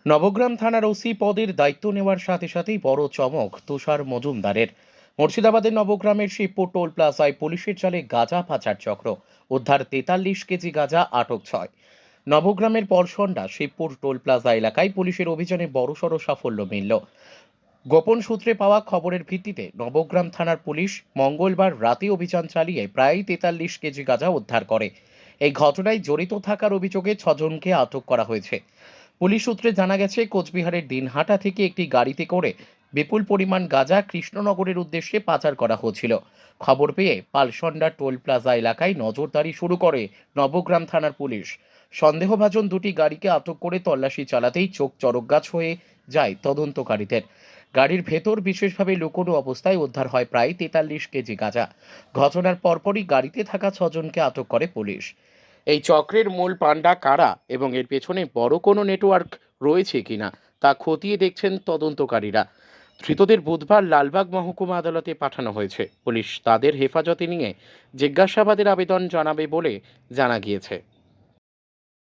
নবগ্রাম থানার ওসি পদের দায়িত্ব নেওয়ার সাথে সাথেই বড় চমক তুষার মজুমদারের। মুর্শিদাবাদের নবগ্রামের শিবপুর টোল প্লাজায় পুলিশের জালে গাঁজা পাচার চক্র উদ্ধার, 43 কেজি গাঁজা, আটক 6। নবগ্রামের পরশন্ডা শিবপুর টোল প্লাজা এলাকায় পুলিশের অভিযানে বড়সড় সাফল্য মিলল। গোপন সূত্রে পাওয়া খবরের ভিত্তিতে নবগ্রাম থানার পুলিশ মঙ্গলবার রাতে অভিযান চালিয়ে প্রায় 43 কেজি গাঁজা উদ্ধার করে। এই ঘটনায় জড়িত থাকার অভিযোগে 6জনকে আটক করা হয়েছে। পুলিশ সূত্রে জানা গেছে, কোচবিহারের দিনহাটা থেকে একটি গাড়িতে করে বিপুল পরিমাণ গাঁজা কৃষ্ণনগরের উদ্দেশ্যে পাচার করা হচ্ছিল। খবর পেয়ে পালসন্ডা টোল প্লাজা এলাকায় নজরদারি শুরু করে নবগ্রাম থানার পুলিশ। সন্দেহভাজন দুটি গাড়িকে আটক করে তল্লাশি চালাতেই চোখ চড়কগাছ হয়ে যায় তদন্তকারীদের। গাড়ির ভেতর বিশেষভাবে লুকোনো অবস্থায় উদ্ধার হয় প্রায় 43 কেজি গাঁজা। ঘটনার পরপরই গাড়িতে থাকা 6জনকে আটক করে পুলিশ। এই চক্রের মূল পাণ্ডা কারা এবং এর পেছনে বড় কোনো নেটওয়ার্ক রয়েছে কিনা তা খতিয়ে দেখছেন তদন্তকারীরা। ধৃতদের বুধবার লালবাগ মহকুমা আদালতে পাঠানো হয়েছে। পুলিশ তাদের হেফাজতে নিয়ে জিজ্ঞাসাবাদের আবেদন জানাবে বলে জানা গিয়েছে।